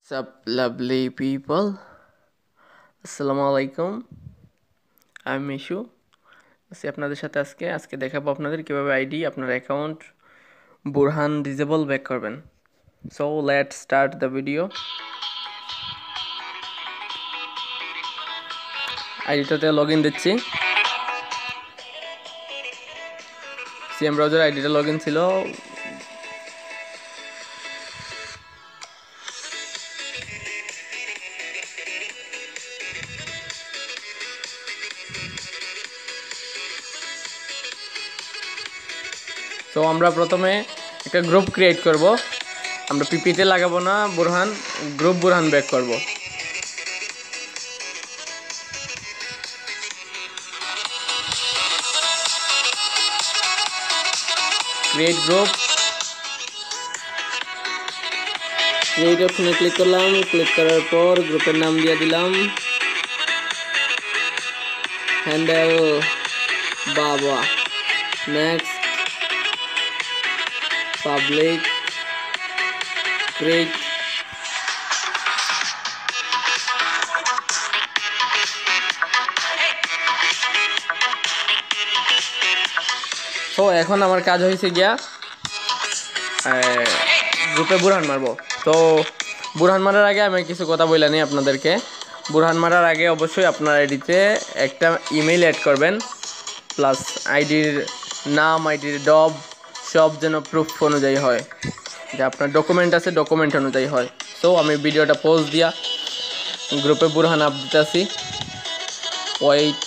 Sup lovely people, আসসালামু আলাইকুম। আমি মিশু আছি আপনাদের সাথে। আজকে দেখাবো আপনাদের কিভাবে আইডি আপনার অ্যাকাউন্ট বুরহান ডিজেবল ব্যাক করবেন। So let's start the video. আইডিটাতে লগ ইন দিচ্ছি। সিএম ব্রাউজার আইডিটা লগ ইন ছিল। তো আমরা প্রথমে একটা গ্রুপ ক্রিয়েট করব। আমরা পিপিতে লাগাবো না বুরহান, গ্রুপ বুরহান ব্যাক করব। ক্রিয়েট গ্রুপ, ক্রিয়েট অপশনে ক্লিক করলাম। ক্লিক করার পর গ্রুপের নাম দিয়ে দিলাম হ্যান্ডেল বাবা। Next, public, create. তো এখন আমার কাজ হয়েছে গিয়া গ্রুপে বুরহান মারবো। তো বুরহান মারার আগে আমি কিছু কথা বলে নিই আপনাদেরকে। বুরহান মারার আগে অবশ্যই আপনার আইডিতে একটা ইমেইল অ্যাড করবেন, প্লাস আইডির নাম, আইডির ডব সব যেন প্রুফ অনুযায়ী হয়, যে আপনার ডকুমেন্ট আছে ডকুমেন্ট অনুযায়ী হয়। সো আমি ভিডিওটা পোস্ট দিয়া গ্রুপে বুরহান আপ দিতেছি। ওয়েট,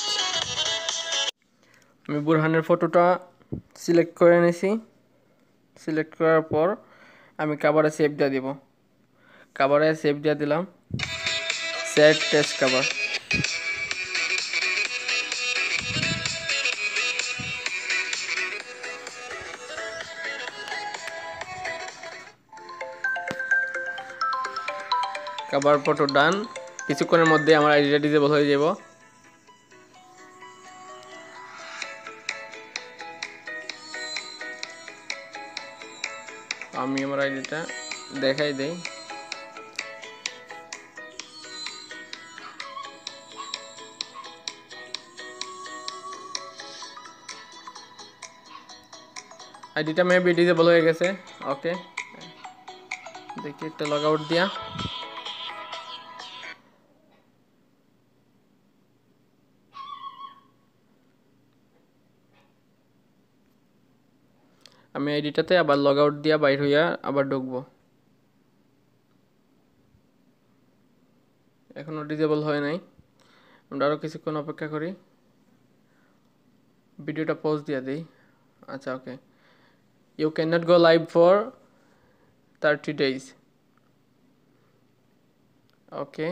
আমি বুরহানের ফটোটা সিলেক্ট করে নিয়েছি। সিলেক্ট করার পর আমি কাভারে সেভ দিয়ে দিব। কাভারে সেভ দিয়ে দিলাম, set test cover. Cover photo done. কিছুক্ষণের মধ্যে আমার আইডিটা ডিজেবল হয়ে যাব। আমি আমার আইডিটা দেখাই দেই। আইডিটা মেবি ডিজেবল হয়ে গেছে। ওকে, দেখি একটা লগ আউট দিয়া। আমি আইডিটাতে আবার লগ আউট দিয়া বাইর হইয়া আবার ঢুকবো। এখনো ডিজেবল হয় নাই, আমরা আরও কিছুক্ষণ অপেক্ষা করি। ভিডিওটা পজ দিয়ে দিই। আচ্ছা, okay. You can not go live for 30 days। Okay,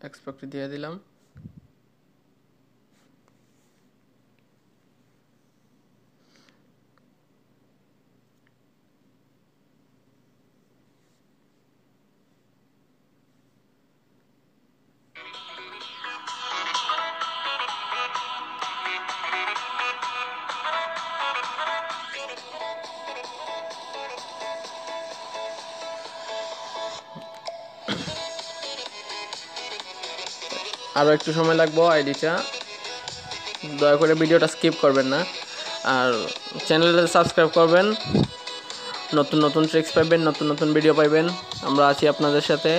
expect দিয়ে দিলাম। আরও একটু সময় লাগবো। আইডিটা দয়া করে ভিডিওটা স্কিপ করবেন না, আর চ্যানেলটা সাবস্ক্রাইব করবেন। নতুন নতুন ট্রিক্স পাইবেন, নতুন নতুন ভিডিও পাইবেন। আমরা আছি আপনাদের সাথে।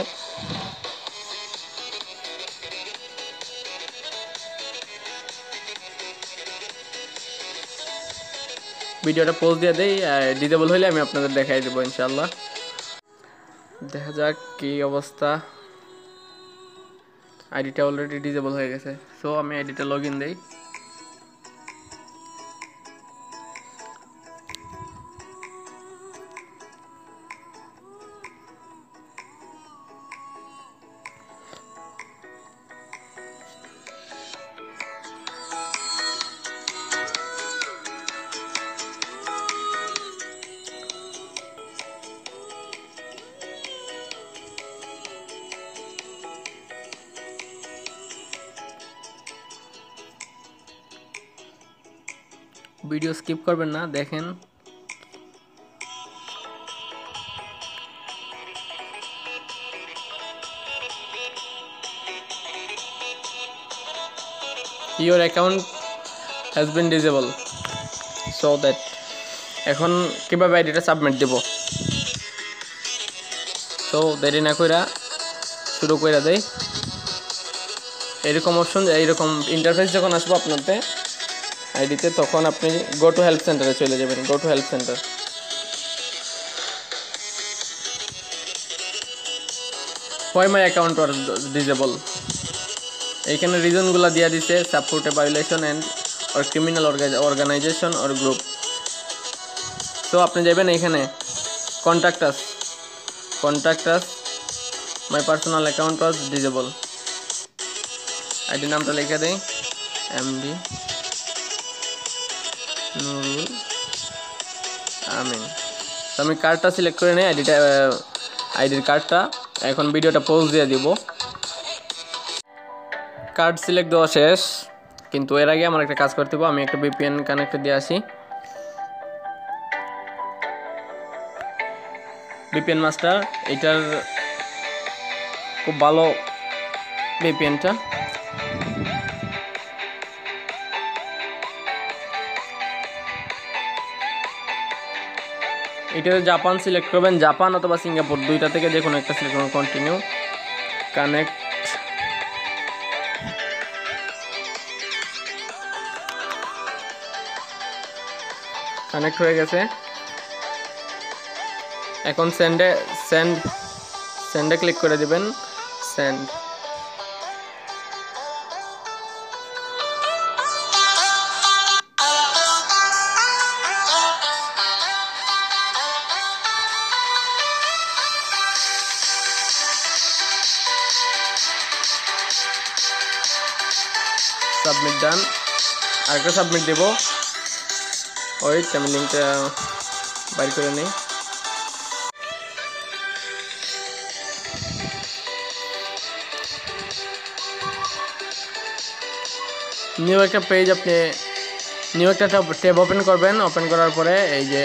ভিডিওটা পোস্ট দিয়ে দেই, ডিজেবল হইলে আমি আপনাদের দেখাই দেবো ইনশাল্লাহ। দেখা যাক কি অবস্থা। আইডিটা অলরেডি ডিজেবল হয়ে গেছে। সো আমি আইডিটা লগ ইন দিই। ভিডিও স্কিপ করবেন না, দেখেন। Your account has been disabled, so that এখন কিভাবে আইডিটা সাবমিট দেব। তো দেরি না কইরা শুরু কইরা দেই। এরকম অপশন, এইরকম ইন্টারফেস যখন আসবো আপনাতে আইডিতে, তখন আপনি গো টু হেল্প সেন্টারে চলে যাবেন। Go to help centre. Why my account was disable, এইখানে রিজনগুলো দিয়ে দিছে, support a violation and or criminal organisation or group. তো আপনি যাবেন এইখানে contact us my personal account was disable. ID নামটা লিখে দেই, এমডি নুরুল আমিন। তো আমি কার্ডটা সিলেক্ট করে নিই, আইডির কার্ডটা। এখন ভিডিওটা পজ দিয়ে দিব। কার্ড সিলেক্ট দেওয়া শেষ, কিন্তু এর আগে আমার একটা কাজ করতে হবে। আমি একটা ভিপিএন কানেক্ট দিয়ে আসি। ভিপিএন মাস্টার, এটার খুব ভালো ভিপিএনটা। এটাতে জাপান সিলেক্ট করবেন, জাপান অথবা সিঙ্গাপুর, দুইটা থেকে যে কোনো একটা সিলেক্ট করবেন। কন্টিনিউ, কানেক্ট হয়ে গেছে। এখন সেন্ডে ক্লিক করে দিবেন। সেন্ড। সাবমিট ডান। আরেকটা সাবমিট দেব। ওয়েট, আমি লিঙ্কটা বাইর করে নিই। নিউ একটা পেজ, আপনি নিউ একটা ট্যাব ওপেন করবেন। ওপেন করার পরে এই যে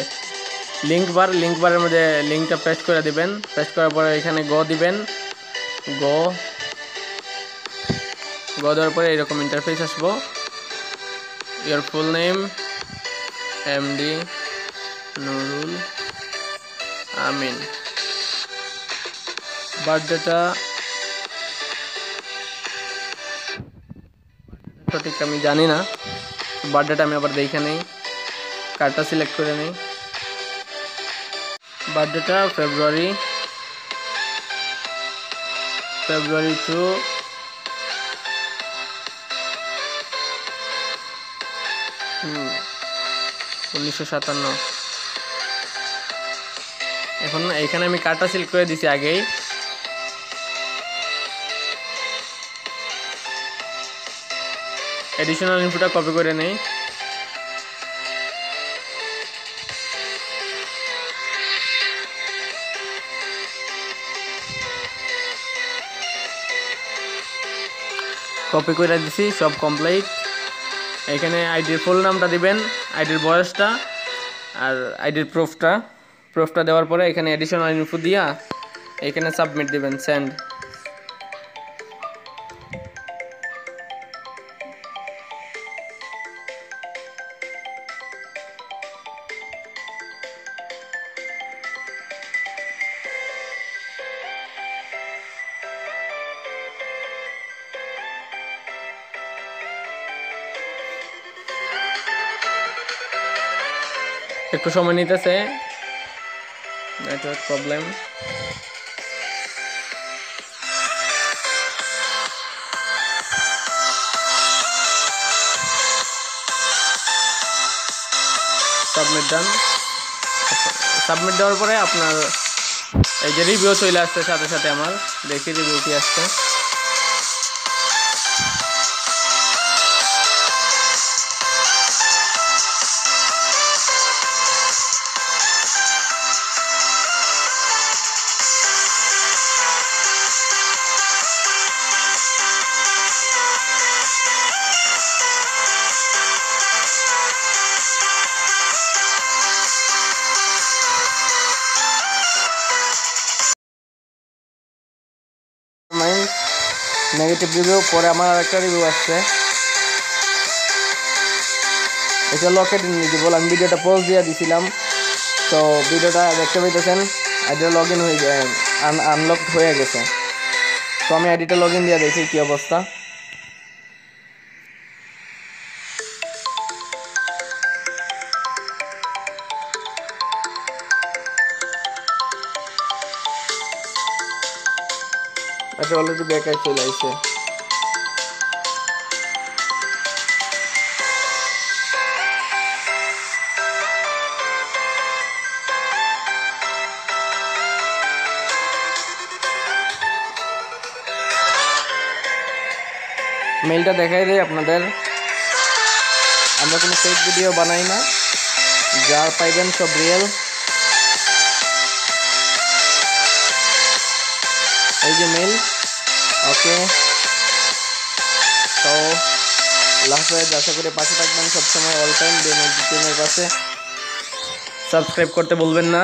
লিঙ্ক বারের মধ্যে লিঙ্কটা পেস্ট করে দিবেন। পেস্ট করার পরে এখানে গো দিবেন। গো দেওয়ার পরে এরকম ইন্টারফেস আসবো। Your full name MD Nurul Amin. বার্থডেটা সঠিক আমি জানি না, বার্থডেটা আমি আবার দেখে নেই। কার্ডটা সিলেক্ট করে নিই। বার্থডেটা ফেব্রুয়ারি 2 1957। এখন এখানে আমি কার্ডটা সিলেক্ট করে দিছি আগেই। এডিশনাল ইনফোটা কপি করে নেই। কপি করে দিছি, সব কমপ্লিট। এখানে আইডির ফুল নামটা দিবেন, আইডির বয়সটা, আর আইডির প্রুফটা দেওয়ার পরে এখানে এডিশনাল ইনফো দিয়া এখানে সাবমিট দিবেন। সেন্ড। একটু সময় নিতেছে, নেটওয়ার্ক প্রবলেম। সাবমিট ডান। সাবমিট দেওয়ার পরে আপনার এই যে রিভিউ চলে আসছে সাথে সাথে। আমার দেখি রিভিউ কি আসছে। নেগেটিভ রিভিউ, পরে আমার আরেকটা রিভিউ আসছে, এটা লকেট ইনভিজিবল। আমি ভিডিওটা পোজ দিয়ে দিছিলাম, তো ভিডিওটা দেখতে পাইতেছেন আইডিটা লগ ইন হয়ে যায়, আনলক হয়ে গেছে। তো আমি আইডিটা লগ ইন দিয়ে দেখি কী অবস্থা। আচ্ছা, অলরেডি ব্যাকায় চলে আসছে। মেইলটা দেখাই দেয় আপনাদের, আমরা কোনো ফেক ভিডিও বানাই না, যা পাইবেন সব রিয়েল। এই যে মেইল, ওকে। তো লাস্ট আশা করে পাশে থাকবেন সবসময়, অল টাইম টিমের পাশে। সাবস্ক্রাইব করতে বলবেন না।